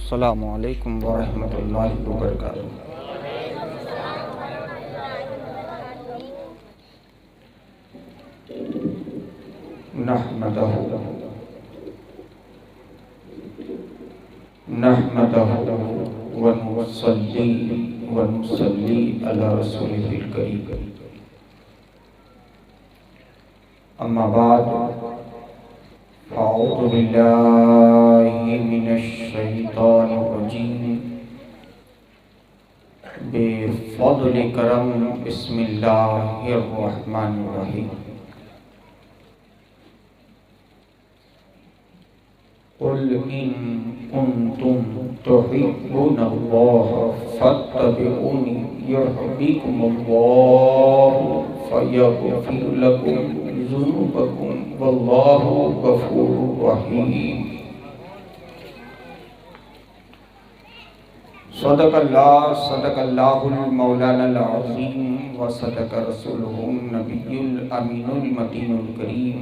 अस्सलामु अलैकुम वरहमतुल्लाहि वबरकातुहू। नहमदहु व नुसल्ली अला रसूलिहिल करीम। अम्मा बाद फ़अऊज़ु बिल्लाहि मिनश शैतानिर रजीम। बिफ़ज़्ल करम बिस्मिल्लाहिर रहमानिर रहीम। क़ुल इन कुन्तुम तुहिब्बूनल्लाह फत्तबिऊनी युहब्बिकुमुल्लाह फयग़फ़िर लकुम ज़ुनूबकुम वल्लाहु गफ़ूरुर रहीम। सदक़ल्लाहुल मौलानाल अज़ीम व सदक़ रसूलुहुन नबियुल अमीनुल मतीनुल करीम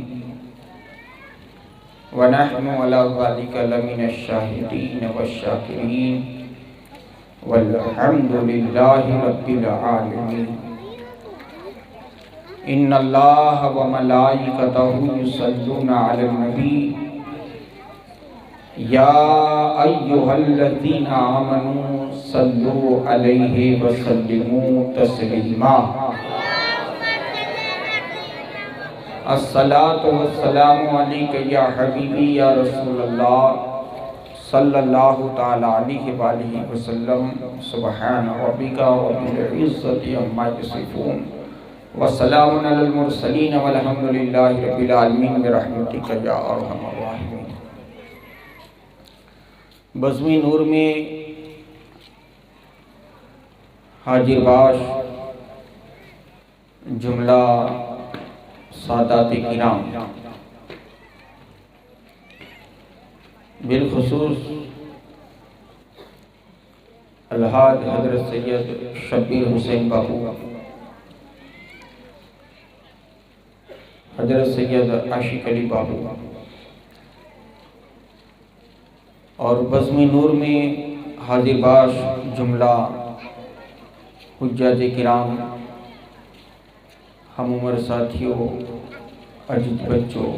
व नहनु अला ज़ालिका लमिनश शाहिदीन वश्शाकिरीन वल्हम्दुलिल्लाहि रब्बिल आलमीन। इन्नल्लाहा व मलाइकतहु युसल्लूना अलन नबी या अय्युहल्लज़ीना आमनू सल्लू अलैहि व सल्लिमू तस्लीमा। अस्सलातु वस्सलामु अलैका या हबीबी या रसूलल्लाह सल्लल्लाहु ताला अलैहि व आलिहि वसल्लम। सुब्हान रब्बिका रब्बिल इज़्ज़ति अम्मा यसिफून व सलामुन अलल मुरसलीन वल्हम्दुलिल्लाहि रब्बिल आलमीन बिरहमतिका या अरहमर राहिमीन। बज़्म-ए नूर में हाजिर बाश जुमला सादात-ए किराम, बिलखुसूस अलहाज हज़रत सैयद शब्बीर हुसैन बाबू, हज़रत सैयद आशिक अली बाबू और बज़्म-ए नूर में हाजिर बाश जुमला हुज्जाज किराम, हम उम्र साथियों, अजीज बच्चों,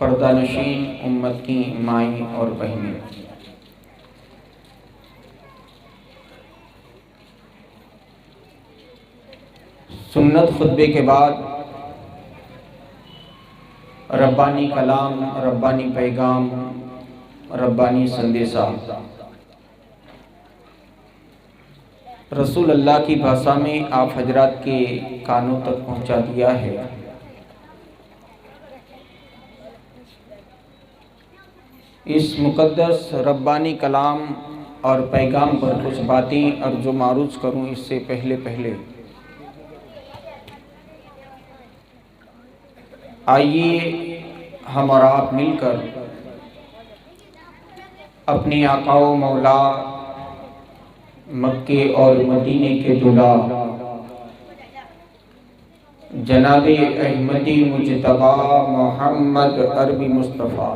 पर्दानशीन उम्मत की माएँ और बहनें, सुन्नत खुतबे के बाद रब्बानी कलाम, रब्बानी पैगाम, रब्बानी संदेशा रसूल अल्लाह की भाषा में आप हजरात के कानों तक पहुंचा दिया है। इस मुक़द्दस रब्बानी कलाम और पैगाम पर कुछ बातें अर्ज़ मारूज़ करूं इससे पहले आइए हम और आप मिलकर अपने आका व मौला मक्के और मदीने के दुला जनाबे अहमदी मुजतबा मोहम्मद अरबी मुस्तफ़ा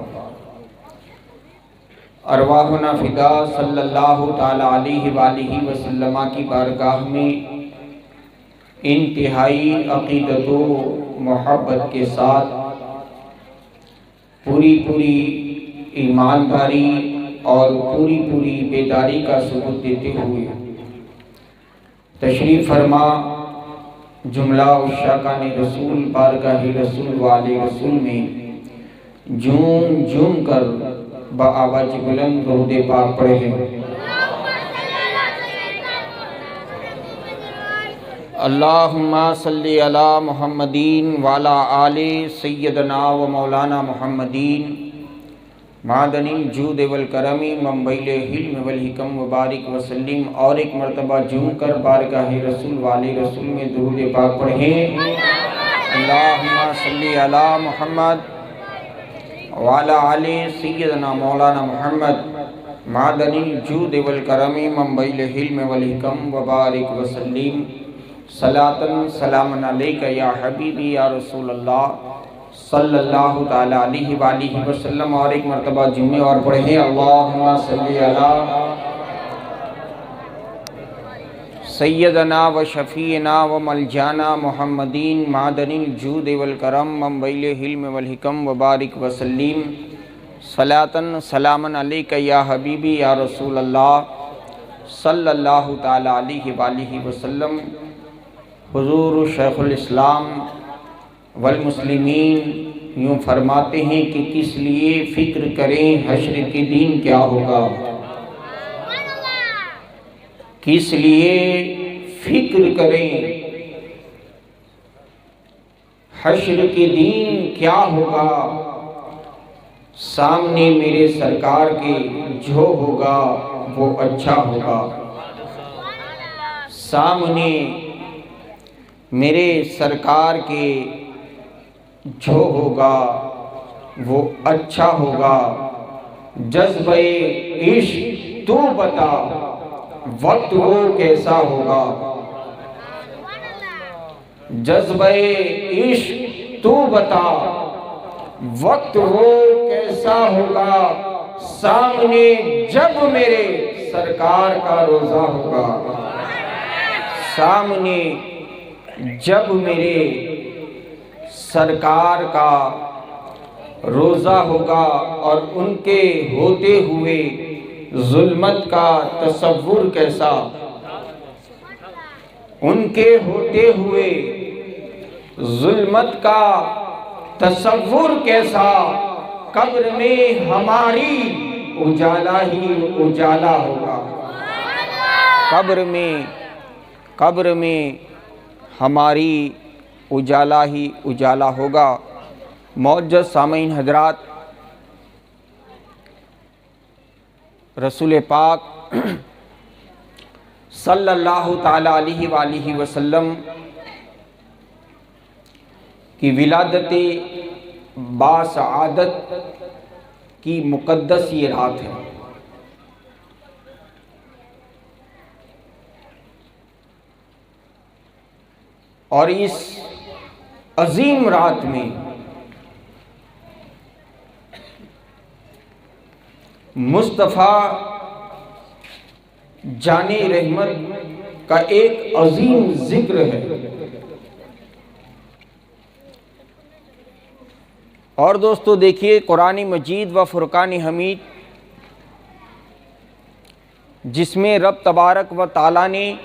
अरवाहुना फ़िदा सल्लल्लाहु ताला अलैहि वालिहि वसल्लम की बारगाह में इंतहाई अक़ीदत व मोहब्बत के साथ पूरी ईमानदारी और पूरी बेदारी का सबूत देते हुए तशरीफ़ फरमा जुमला उशाकान रसूल बारगाह रसूल वाले रसूल में झूम कर बाआवाज़ बुलंद दुरूद पाक पढ़े हैं। अल्लाहुम्मा सल्ली अला मुहम्मदीन वाला आले सय्यदना व मौलाना मुहम्मदीन मादनिल जूद वल करमी मम्बैल हिल्म वल हिकम व बारिक वसल्लिम। और एक मरतबा झूम कर बारगाह रसूल वाले रसूल में दुरूद पाक पढ़ें। अल्लाहुम्मा सल्ली अला मुहम्मद वाला आले सय्यदना मौलाना मुहम्मद मादनिल जूद वल करमी मम्बैल हिल्म वल हिकम व बारिक वसल्लिम। सलातन सलामन अलैका या हबीबी या रसूल अल्लाह सल्लल्लाहु ताला अलैहि वसल्लम और एक मरतबा जुम्मे और पढ़े अल्लाहुम्मा सल्ली अला सैयदना व शफ़ीना व मलजाना मुहम्मदीन मादनिल जूद वल करम मम्बैल हिल्म वल हिकम व बारिक वसल्लीम सलातन सलामन अलैका या हबीबी या रसूल अल्लाह सल्लल्लाहु ताला अलैहि वसल्लम। हुज़ूर शेखुल इस्लाम वल मुस्लिमीन यूँ फरमाते हैं कि किस लिए फ़िक्र करें हश्र के दिन क्या होगा, किस लिए फ़िक्र करें हश्र के दिन क्या होगा। सामने मेरे सरकार के जो होगा वो अच्छा होगा, सामने मेरे सरकार के जो होगा वो अच्छा होगा। जज्बे इश्क तू बता वक्त वो कैसा होगा, जज्बे इश्क तू बता वक्त वो कैसा होगा। सामने जब मेरे सरकार का रोज़ा होगा, सामने जब मेरे सरकार का रोज़ा होगा और उनके होते हुए जुल्मत का तसव्वुर कैसा, उनके होते हुए जुल्मत का तसव्वुर कैसा। कब्र में हमारी उजाला ही उजाला होगा, कब्र में हमारी उजाला ही उजाला होगा। मौजूद सामीन हजरात, रसूल पाक सल्लल्लाहु ताला अलैहि वसल्लम की विलादत बासआदत की मुक़द्दस ये रात है। और इस अजीम रात में मुस्तफ़ा जाने रहमत का एक अजीम जिक्र है। और दोस्तों देखिए, कुरान मजीद व फुरकान हमीद जिसमें रब तबारक व ताला ने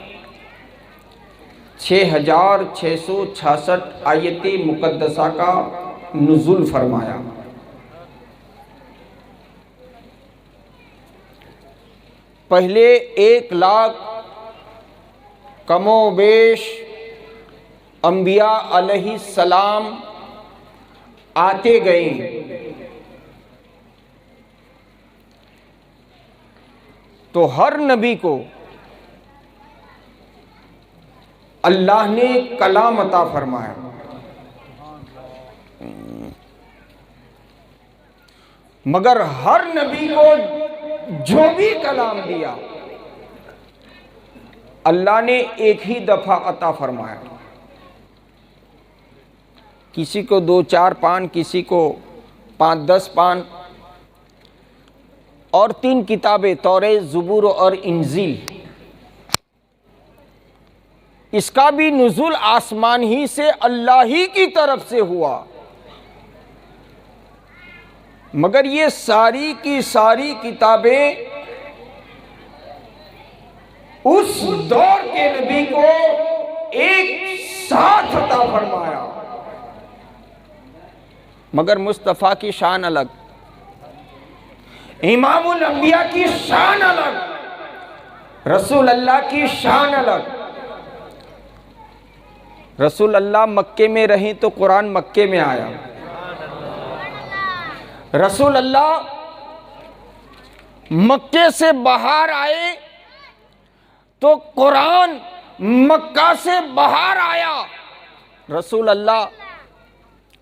6666 आयत मुक़द्दसा का नुज़ुल फरमाया। पहले 1 लाख कमोबेश अंबिया अलैहिस्सलाम आते गए, तो हर नबी को अल्लाह ने कलाम अता फरमाया। मगर हर नबी को जो भी कलाम दिया अल्लाह ने एक ही दफ़ा अता फरमाया। किसी को 2-4 पान, किसी को 5-10 पान, और 3 किताबें तौरेत, ज़बूर और इंजील। इसका भी नुज़ुल आसमान ही से अल्लाह ही की तरफ से हुआ। मगर ये सारी की सारी किताबें उस दौर के नबी को एक साथ अता फरमाया। मगर मुस्तफ़ा की शान अलग, इमामुल अंबिया की शान अलग, रसूल अल्लाह की शान अलग। रसूल अल्लाह मक्के में रहे तो कुरान मक्के में आया। रसूल अल्लाह मक्के से बाहर आए तो कुरान मक्का से बाहर आया। रसूल अल्लाह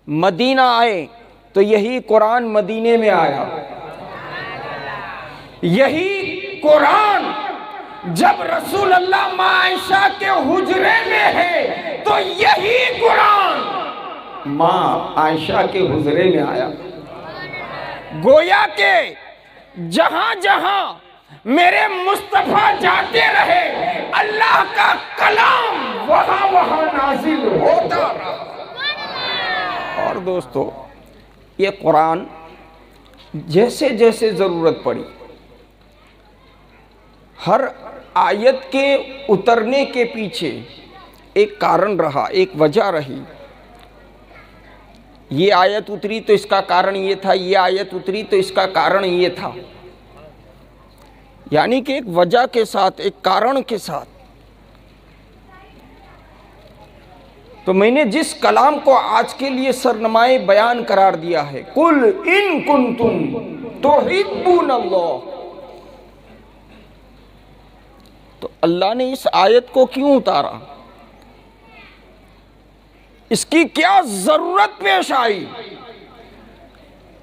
मदीना आए तो यही कुरान मदीने में आया। यही कुरान जब रसूल अल्लाह मां आयशा के हुजरे में है तो यही कुरान माँ आयशा के हुजरे में आया। गोया के जहां जहां मेरे मुस्तफा जाते रहे अल्लाह का कलाम वहां वहां नाजिल होता रहा। और दोस्तों, ये कुरान जैसे जैसे ज़रूरत पड़ी, हर आयत के उतरने के पीछे एक कारण रहा, एक वजह रही। ये आयत उतरी तो इसका कारण ये था, ये आयत उतरी तो इसका कारण ये था, यानी कि एक वजह के साथ, एक कारण के साथ। तो मैंने जिस कलाम को आज के लिए सरनमाए बयान करार दिया है, कुल इन कुंतुम तुहिब्बून अल्लाह, तो अल्लाह ने इस आयत को क्यों उतारा, इसकी क्या जरूरत पेश आई।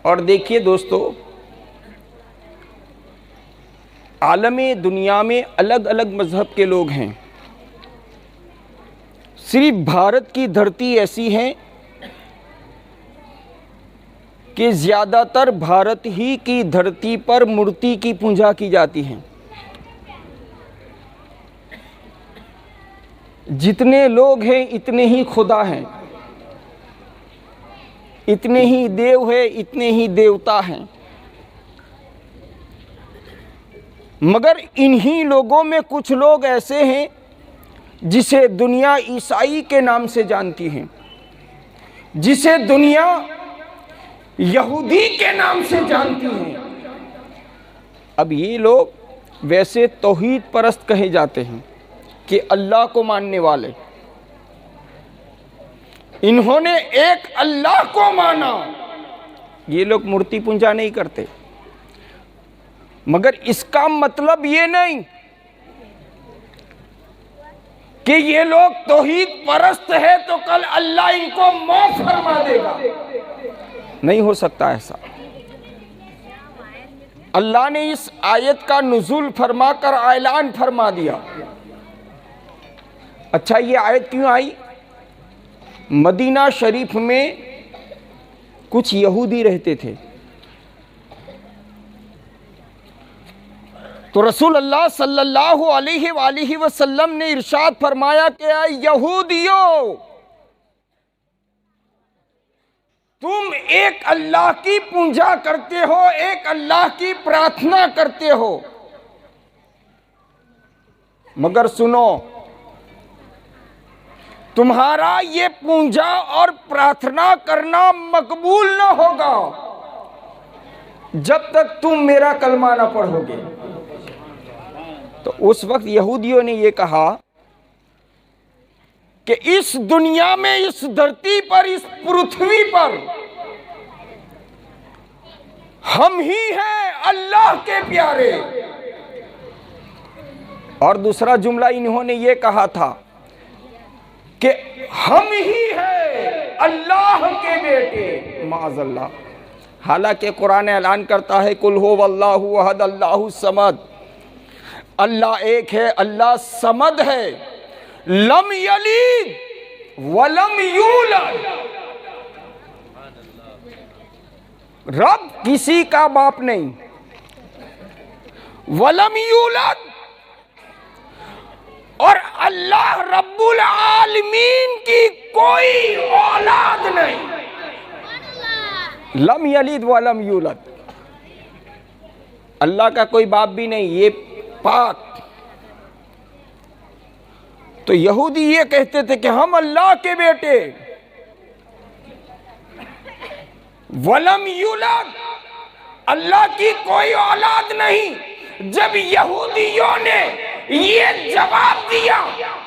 और देखिए दोस्तों, आलमे दुनिया में अलग अलग मजहब के लोग हैं। सिर्फ भारत की धरती ऐसी है कि ज़्यादातर भारत ही की धरती पर मूर्ति की पूजा की जाती है। जितने लोग हैं इतने ही खुदा हैं, इतने ही देव हैं, इतने ही देवता हैं। मगर इन्हीं लोगों में कुछ लोग ऐसे हैं जिसे दुनिया ईसाई के नाम से जानती है, जिसे दुनिया यहूदी के नाम से जानती है। अब ये लोग वैसे तौहीद परस्त कहे जाते हैं कि अल्लाह को मानने वाले। इन्होंने एक अल्लाह को माना। ये लोग मूर्ति पूजा नहीं करते, मगर इसका मतलब ये नहीं कि ये लोग तौहीद परस्त है तो कल अल्लाह इनको माफ फरमा देगा। नहीं हो सकता ऐसा। अल्लाह ने इस आयत का नुज़ूल फरमाकर ऐलान फरमा दिया। अच्छा, ये आयत क्यों आई? मदीना शरीफ में कुछ यहूदी रहते थे, तो रसूल अल्लाह सल्लल्लाहु अलैहि वसल्लम ने इरशाद फरमाया कि यहूदियों, तुम एक अल्लाह की पूजा करते हो, एक अल्लाह की प्रार्थना करते हो, मगर सुनो, तुम्हारा ये पूजा और प्रार्थना करना मकबूल न होगा जब तक तुम मेरा कलमा ना पढ़ोगे। तो उस वक्त यहूदियों ने ये कहा कि इस दुनिया में, इस धरती पर, इस पृथ्वी पर हम ही हैं अल्लाह के प्यारे। और दूसरा जुमला इन्होंने ये कहा था कि हम ही हैं अल्लाह के बेटे, माअज़ल्लाह। हालांकि कुरान ऐलान करता है कुल हु वल्लाहु अहद अल्लाहु समद, अल्लाह एक है, अल्लाह समद है, लम यलिद वलम यूलद। रब किसी का बाप नहीं, वलम यूलद, और अल्लाह रब्बुल आलमीन की कोई औलाद नहीं। लम यलिद वलम यूलद, अल्लाह का कोई बाप भी नहीं, ये पाक। तो यहूदी ये कहते थे कि हम अल्लाह के बेटे, वलम यूलद, अल्लाह की कोई औलाद नहीं। जब यहूदियों ने ये जवाब दिया,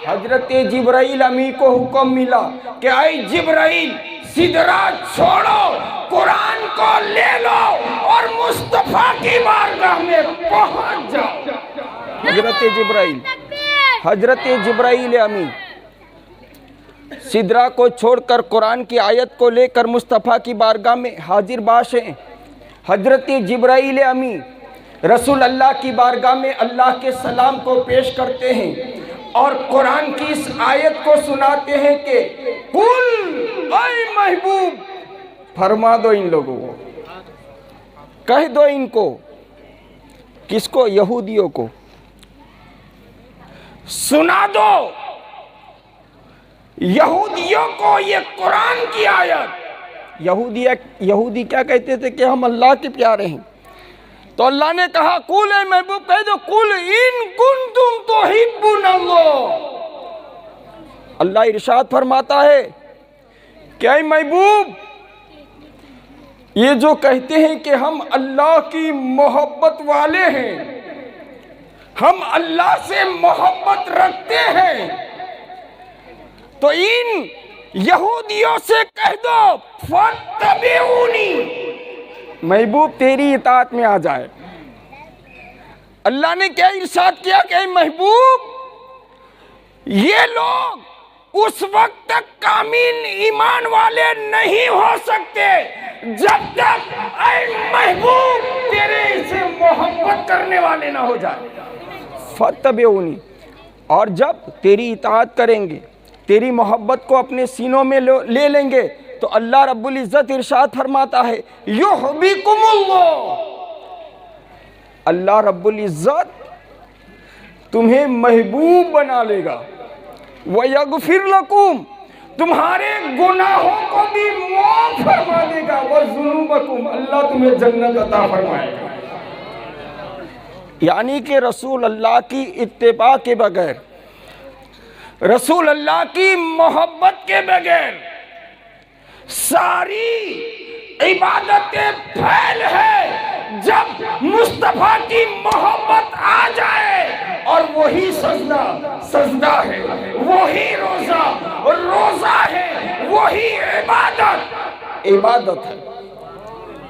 हजरत जिब्राइल अमी को हुक्म मिला कि आई जिब्राइल, सिदरा छोड़ो, कुरान को ले लो और मुस्तफा की बारगाह में पहुंच जाओ। हजरत जिब्राइल अमी सिदरा को छोड़कर कुरान की आयत को लेकर मुस्तफ़ा की बारगाह में हाजिर बाश हैं। हजरत जिब्राइल अमी रसूल अल्लाह की बारगाह में अल्लाह के सलाम को पेश करते हैं और कुरान की इस आयत को सुनाते हैं कि कुल ऐ महबूब फरमा दो इन लोगों को, कह दो इनको, किसको? यहूदियों को सुना दो, यहूदियों को ये कुरान की आयत। यहूदी क्या कहते थे कि हम अल्लाह के प्यारे हैं, तो अल्लाह ने कहा कुल ऐ महबूब कह दो, कुल इन कुंतुम तुहिब्बुनल्लाह। अल्लाह इरशाद फरमाता है कि ऐ महबूब, ये जो कहते हैं कि हम अल्लाह की मोहब्बत वाले हैं, हम अल्लाह से मोहब्बत रखते हैं, तो इन यहूदियों से कह दो फत्तबिऊनी, महबूब तेरी इताअत में आ जाए। अल्लाह ने क्या इरशाद किया कि महबूब, ये लोग उस वक्त तक कामिल ईमान वाले नहीं हो सकते जब तक ऐ महबूब तेरे से मोहब्बत करने वाले ना हो जाए। फत्तबिऊनी, और जब तेरी इताअत करेंगे, तेरी मोहब्बत को अपने सीनों में ले लेंगे, तो अल्लाह रब्बुल इज़्ज़त इरशाद फरमाता है युहब्बिकुमुल्लाह, अल्लाह रब्बुल इज़्ज़त तुम्हें महबूब बना लेगा, व यगफिर लकुम, तुम्हारे गुनाहों को भी माफ फरमा देगा, व ज़ुनूबकुम, अल्लाह तुम्हें जन्नत अता फरमाएगा। यानी कि रसूल अल्लाह की इत्तिबा के बगैर, रसूल अल्लाह की मोहब्बत के बगैर सारी इबादतें फेल है। जब मुस्तफा की मोहब्बत आ जाए, और वही सजदा है, वही रोजा है, वही इबादत है,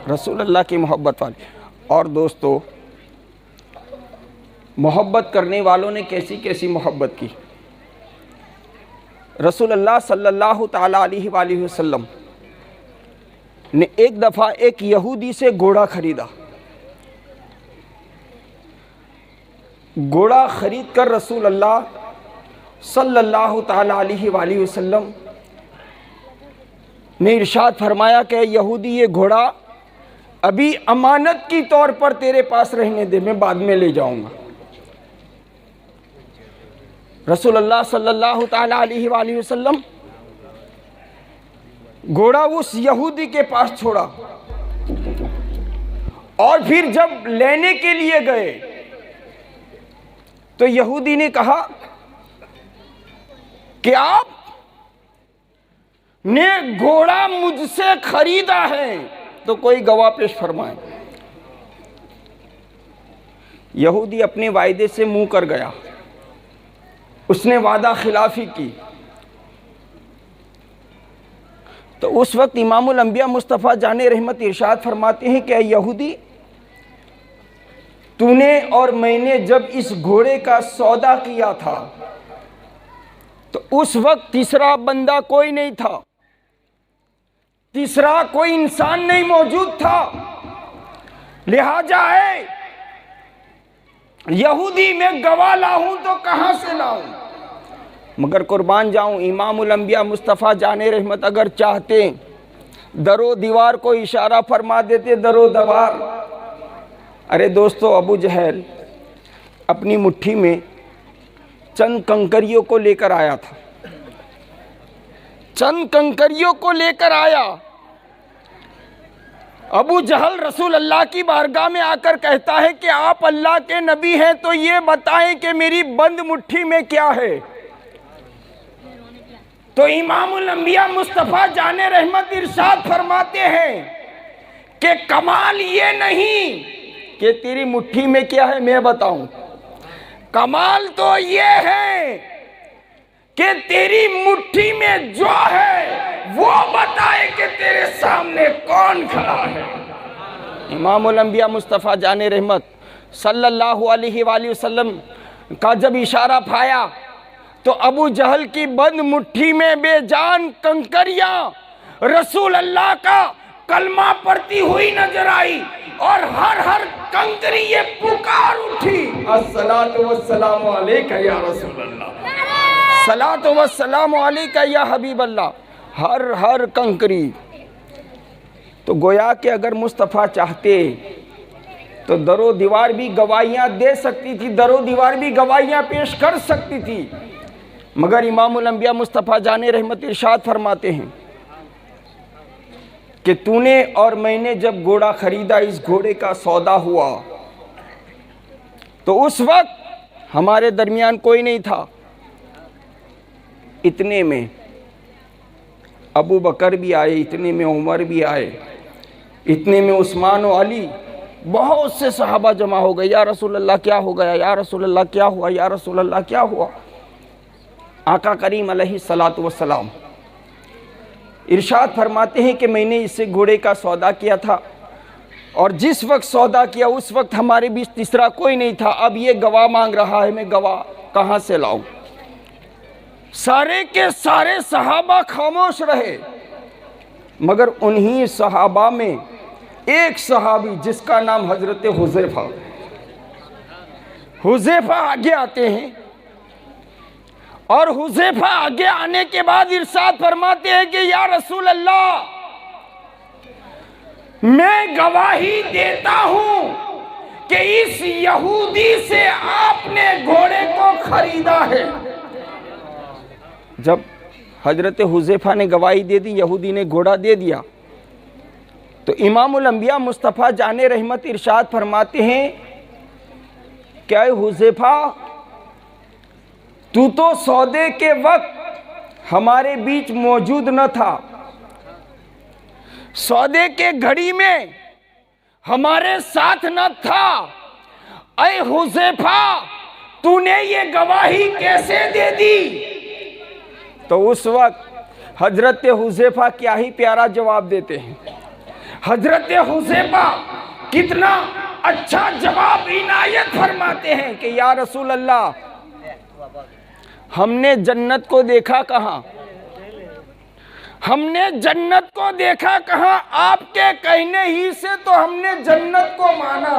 रसूल अल्लाह की मोहब्बत वाली। और दोस्तों, मोहब्बत करने वालों ने कैसी कैसी मोहब्बत की। रसूल अल्लाह सल्लल्लाहु ताला अलैहि वसल्लम ने एक दफ़ा एक यहूदी से घोड़ा खरीदा। घोड़ा खरीद कर रसूल अल्लाह सल्लल्लाहु ताला अलैहि वसल्लम ने इरशाद फरमाया कि यहूदी, ये घोड़ा अभी अमानत की तौर पर तेरे पास रहने दे, मैं बाद में ले जाऊंगा। रसूल अल्लाह सल्लल्लाहु ताला अलैहि वसल्लम घोड़ा उस यहूदी के पास छोड़ा, और फिर जब लेने के लिए गए तो यहूदी ने कहा कि आप ने घोड़ा मुझसे खरीदा है, तो कोई गवाह पेश फरमाए। यहूदी अपने वायदे से मुंह कर गया, उसने वादा खिलाफी की। तो उस वक्त इमामुल अंबिया मुस्तफ़ा जाने रहमत इरशाद फरमाते हैं कि यहूदी, तूने और मैंने जब इस घोड़े का सौदा किया था तो उस वक्त तीसरा बंदा कोई नहीं था, तीसरा कोई इंसान नहीं मौजूद था, लिहाजा है यहूदी में गवाह लाऊं तो कहां से लाऊं, मगर कुर्बान जाऊं इमामुल अंबिया मुस्तफ़ा जाने रहमत अगर चाहते दरो दीवार को इशारा फरमा देते, दरो दीवार। अरे दोस्तों, अबू जहल अपनी मुट्ठी में चंद कंकरियों को लेकर आया था, चंद कंकरियों को लेकर आया। अबू जहल रसूल अल्लाह की बारगाह में आकर कहता है कि आप अल्लाह के नबी हैं, तो ये बताएं कि मेरी बंद मुट्ठी में क्या है। तो इमामुल अंबिया मुस्तफ़ा जाने रहमत इरशाद फरमाते हैं कि कमाल ये नहीं कि तेरी मुट्ठी में क्या है मैं बताऊं, कमाल तो ये है कि तेरी मुट्ठी में जो है वो बताए कि तेरे सामने कौन खड़ा है। इमामुल अंबिया मुस्तफ़ा जाने रहमत सल्लल्लाहु अलैहि वसल्लम का जब इशारा पाया तो अबू जहल की बंद मुट्ठी में बेजान कंकरियां रसूल अल्लाह का कलमा पढ़ती हुई नजर आई, और हर कंकरी ये पुकार उठी, अस्सलातु वस्सलामु अलैका या रसूल अल्लाह। अस्सलातु वस्सलामु अलैका या हबीब अल्लाह, हर हर कंकरी। तो गोया कि अगर मुस्तफ़ा चाहते तो दरो दीवार भी गवाहियाँ दे सकती थी, दरो दीवार भी गवाहियाँ पेश कर सकती थी, मगर इमामुल अंबिया मुस्तफ़ा जाने रहमत इरशाद फरमाते हैं कि तूने और मैंने जब घोड़ा खरीदा, इस घोड़े का सौदा हुआ, तो उस वक्त हमारे दरमियान कोई नहीं था। इतने में अबू बकर भी आए, इतने में उमर भी आए, इतने में उस्मान और अली, बहुत से सहाबा जमा हो गए। या रसूल अल्लाह क्या हो गया, या रसूल अल्लाह क्या हुआ, या रसूल अल्लाह क्या हुआ। आका करीम अलैहिस्सलातु वस्सलाम इरशाद फरमाते हैं कि मैंने इससे घोड़े का सौदा किया था, और जिस वक्त सौदा किया उस वक्त हमारे बीच तीसरा कोई नहीं था। अब ये गवाह मांग रहा है, मैं गवाह कहाँ से लाऊं। सारे के सारे सहाबा खामोश रहे, मगर उन्हीं सहाबा में एक सहाबी जिसका नाम हजरत हुज़ैफा आगे आते हैं, और हुज़ैफा आगे आने के बाद इरशाद फरमाते हैं कि या रसूल अल्लाह, मैं गवाही देता हूं कि इस यहूदी से आपने घोड़े को खरीदा है। जब हजरत हुज़ैफा ने गवाही दे दी, यहूदी ने घोड़ा दे दिया, तो इमामुल अंबिया मुस्तफ़ा जाने रहमत इरशाद फरमाते हैं, क्या हुज़ैफा, तू तो सौदे के वक्त हमारे बीच मौजूद न था, सौदे के घड़ी में हमारे साथ न था। ऐ हुज़ैफा, तूने ये गवाही कैसे दे दी। तो उस वक्त हजरत हुज़ैफा क्या ही प्यारा जवाब देते हैं। हजरत हुज़ैफा कितना अच्छा जवाब इनायत फरमाते हैं कि या रसूल अल्लाह, हमने जन्नत को देखा कहाँ, हमने जन्नत को देखा कहाँ, आपके कहने ही से तो हमने जन्नत को माना।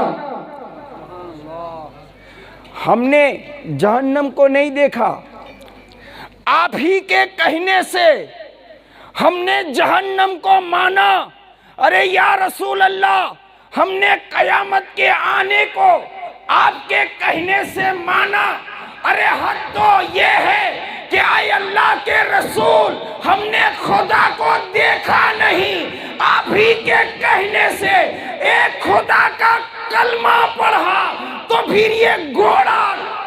हमने जहन्नम को नहीं देखा, आप ही के कहने से हमने जहन्नम को माना। अरे या रसूल अल्लाह, हमने कयामत के आने को आपके कहने से माना। अरे हद तो ये है कि आए अल्लाह के रसूल, हमने खुदा को देखा नहीं, आप ही के कहने से एक खुदा का कलमा पढ़ा, तो फिर ये घोड़ा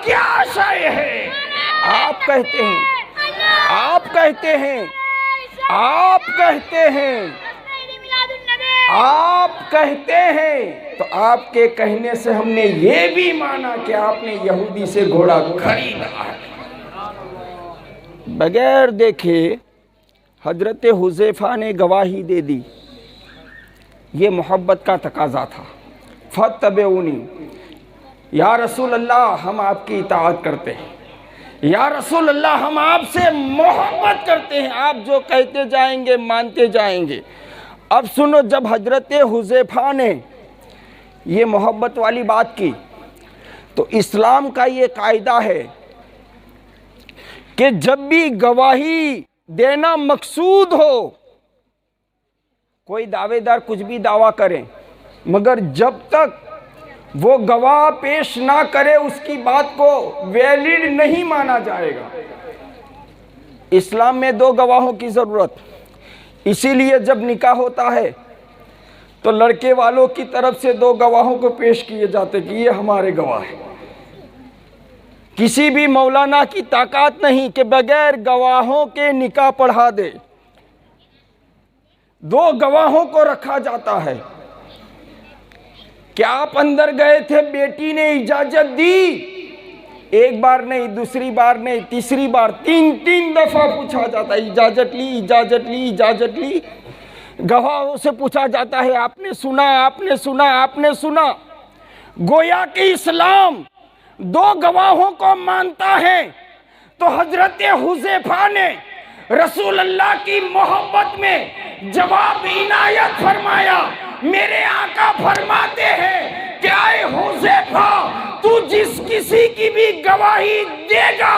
क्या शय है। आप कहते हैं, आप कहते हैं, आप कहते हैं, आप कहते हैं, तो आपके कहने से हमने ये भी माना कि आपने यहूदी से घोड़ा खरीदा है। बगैर देखे हजरत हुज़ैफा ने गवाही दे दी। ये मोहब्बत का तकाजा था। फत्तबिऊनी, या रसूल अल्लाह, हम आपकी इताअत करते हैं, या रसूल अल्लाह, हम आपसे मोहब्बत करते हैं, आप जो कहते जाएंगे मानते जाएंगे। अब सुनो, जब हजरत हुज़ैफा ने ये मोहब्बत वाली बात की, तो इस्लाम का ये कायदा है कि जब भी गवाही देना मकसूद हो, कोई दावेदार कुछ भी दावा करे, मगर जब तक वो गवाह पेश ना करे उसकी बात को वैलिड नहीं माना जाएगा। इस्लाम में दो गवाहों की ज़रूरत, इसीलिए जब निकाह होता है तो लड़के वालों की तरफ से दो गवाहों को पेश किए जाते कि ये हमारे गवाह हैं। किसी भी मौलाना की ताकत नहीं कि बगैर गवाहों के निकाह पढ़ा दे। दो गवाहों को रखा जाता है। क्या आप अंदर गए थे, बेटी ने इजाजत दी? एक बार नहीं, दूसरी बार नहीं, तीसरी बार, तीन दफा पूछा जाता है, इजाजत ली, इजाजत ली, इजाजत ली। गवाहों से पूछा जाता है, आपने सुना, आपने सुना, आपने सुना। गोया कि इस्लाम दो गवाहों को मानता है। तो हजरत हुज़ैफा ने रसूल अल्लाह की मोहब्बत में जवाब इनायत फरमाया। मेरे आका फरमाते हैं कि आए हुज़ैफा, तू जिस किसी की भी गवाही देगा,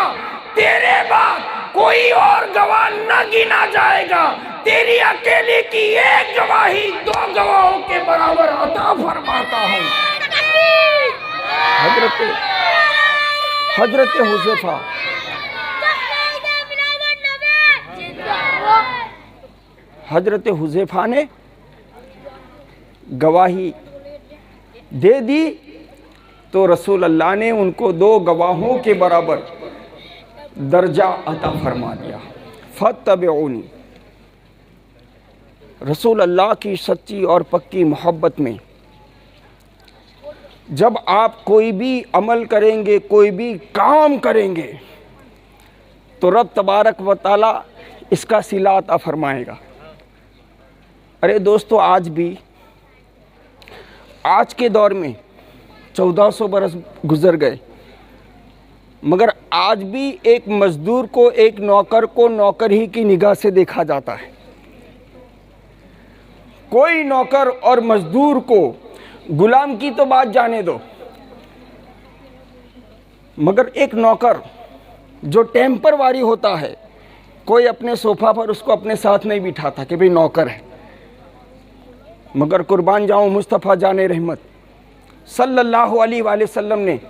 तेरे बाद कोई और गवाह न गिना जाएगा, तेरी अकेले की एक गवाही 2 गवाहों के बराबर अता फरमाता हूं। हजरत हुज़ैफा हजरत हुज़ैफा ने गवाही दे दी तो रसूल अल्लाह ने उनको 2 गवाहों के बराबर दर्जा अता फरमा दिया। फत्तबिऊनी, रसूल अल्लाह की सच्ची और पक्की मोहब्बत में जब आप कोई भी अमल करेंगे, कोई भी काम करेंगे, तो रब तबारक व तआला इसका सिला अता फरमाएगा। अरे दोस्तों, आज के दौर में 1400 बरस गुजर गए, मगर आज भी एक मजदूर को, एक नौकर को नौकर ही की निगाह से देखा जाता है। कोई नौकर और मजदूर को, गुलाम की तो बात जाने दो, मगर एक नौकर जो टेम्परवारी होता है, कोई अपने सोफा पर उसको अपने साथ नहीं बिठाता कि भाई नौकर है। मगर कुर्बान जाऊं मुस्तफ़ा जाने रहमत सल्लल्लाहु अलैहि वसल्लम ने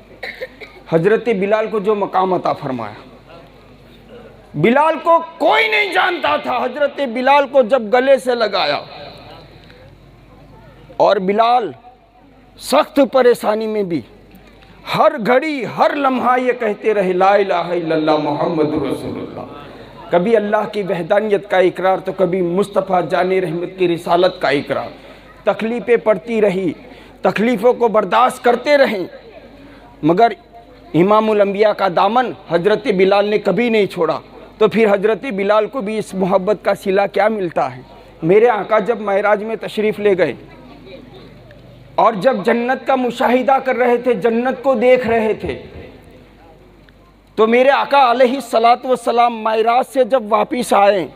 हजरत बिलाल को जो मकाम अता फरमाया, बिलाल को कोई नहीं जानता था। हजरत बिलाल को जब गले से लगाया और बिलाल सख्त परेशानी में भी हर घड़ी हर लम्हा ये कहते रहे, ला इलाहा इल्लल्लाह मुहम्मदुर रसूलुल्लाह। कभी अल्लाह की वहदानियत का इकरार तो कभी मुस्तफ़ा जाने रहमत की रिसालत का इकरार। तकलीफ़ें पड़ती रही, तकलीफ़ों को बर्दाश्त करते रहें, मगर इमामुल अंबिया का दामन हजरत बिलाल ने कभी नहीं छोड़ा। तो फिर हजरत बिलाल को भी इस मोहब्बत का सिला क्या मिलता है। मेरे आका जब महराज में तशरीफ़ ले गए और जब जन्नत का मुशाहिदा कर रहे थे, जन्नत को देख रहे थे, तो मेरे आका अलैहि सलात व सलाम महराज से जब वापिस आए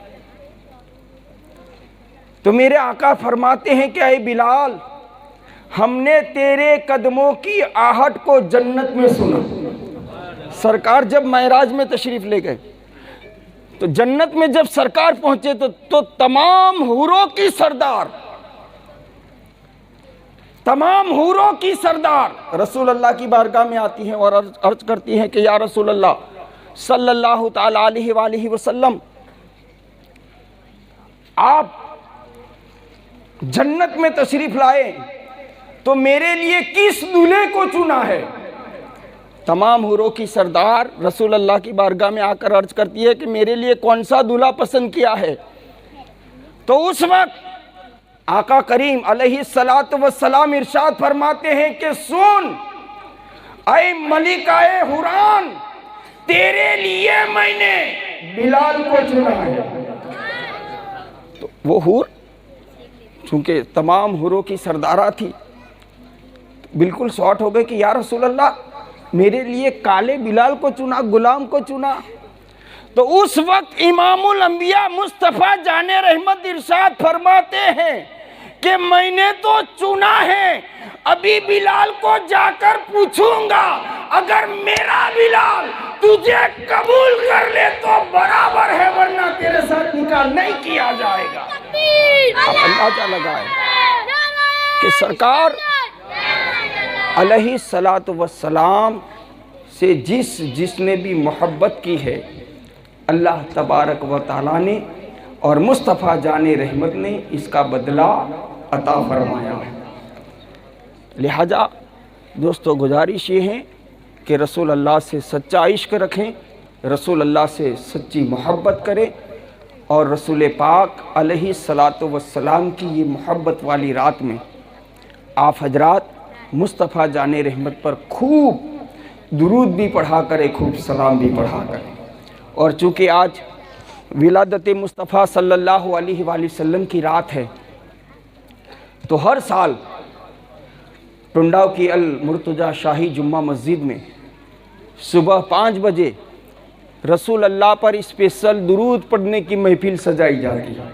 तो मेरे आका फरमाते हैं कि ऐ बिलाल, हमने तेरे कदमों की आहट को जन्नत में सुना। सरकार जब महराज में तशरीफ ले गए तो जन्नत में जब सरकार पहुंचे तो तमाम हूरों की सरदार, तमाम हूरों की सरदार रसूल अल्लाह की बारगाह में आती हैं और अर्ज करती हैं कि या रसूल अल्लाह सल्लल्लाहु ताला अलैहि वसल्लम, आप जन्नत में तशरीफ लाए तो मेरे लिए किस दूल्हे को चुना है। तमाम हुरों की सरदार रसूल अल्लाह की बारगाह में आकर अर्ज करती है कि मेरे लिए कौन सा दूल्हा पसंद किया है। तो उस वक्त आका करीम अलैहि सलात व सलाम इरशाद फरमाते हैं कि सुन ऐ मलिकाए हुरान, तेरे लिए मैंने बिलाल को चुना है। तो वो हुर चूंकि तमाम हुरों की सरदारा थी, तो बिल्कुल शॉर्ट हो गए कि या रसूल अल्लाह, मेरे लिए काले बिलाल को चुना, गुलाम को चुना। तो उस वक्त इमामुल अंबिया मुस्तफ़ा जाने रहमत इरशाद फरमाते हैं कि मैंने तो चुना है, अभी बिलाल को जाकर पूछूंगा, अगर मेरा बिलाल तुझे कबूल कर ले तो बराबर है, वरना तेरे साथ निकाह नहीं किया जाएगा। अब अंदाजा लगाए कि सरकार अलैहि सलात व सलाम से जिसने भी मोहब्बत की है, अल्लाह तबारक व ताला ने और मुस्तफ़ा जाने रहमत ने इसका बदला अता फरमाया है। लिहाजा दोस्तों, गुजारिश ये है कि रसूल अल्लाह से सच्चा इश्क रखें, रसूल अल्लाह से सच्ची मोहब्बत करें और रसूल पाक अलैहि सलातो वस्सलाम की ये मोहब्बत वाली रात में आप हजरात मुस्तफ़ा जाने रहमत पर खूब दुरूद भी पढ़ा करें, खूब सलाम भी पढ़ा करें। और चूँकि आज विलादत मुस्तफ़ा सल्लल्लाहु अलैहि वसल्लम की रात है, तो हर साल टुंडाव की अल मुर्तज़ा शाही जुम्मा मस्जिद में सुबह 5 बजे रसूल अल्लाह पर स्पेशल दुरूद पढ़ने की महफिल सजाई जाती है।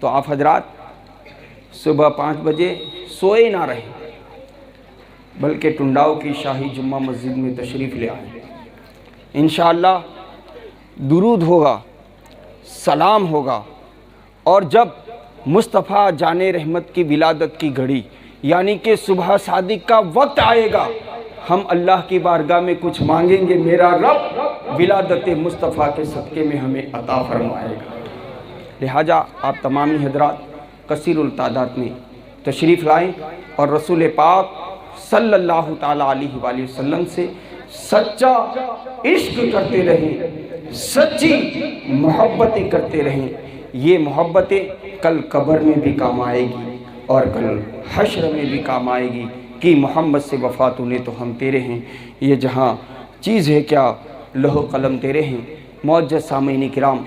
तो आप हजरात सुबह 5 बजे सोए ना रहें, बल्कि टुंडाव की शाही जुम्मा मस्जिद में तशरीफ़ ले आएँ। इंशाअल्लाह दुरूद होगा, सलाम होगा। और जब मुस्तफ़ा जाने रहमत की विलादत की घड़ी यानी कि सुबह सादिक का वक्त आएगा, हम अल्लाह की बारगाह में कुछ मांगेंगे, मेरा रब विलादत मुस्तफ़ा के सदक़े में हमें अता फरमाएगा। लिहाजा आप तमामी हजरात कसीरुल तादाद में तशरीफ़ लाएँ और रसूल पाक सल्लल्लाहु ताला अलैहि वसल्लम से सच्चा इश्क करते रहें, सच्ची मोहब्बतें करते रहें। ये मोहब्बतें कल कब्र में भी काम आएगी और कल हश्र में भी काम आएगी कि मोहम्मद से वफ़ा तूने तो हम तेरे हैं, ये जहाँ चीज़ है क्या लौह कलम तेरे हैं। मौजूद सामीन किराम,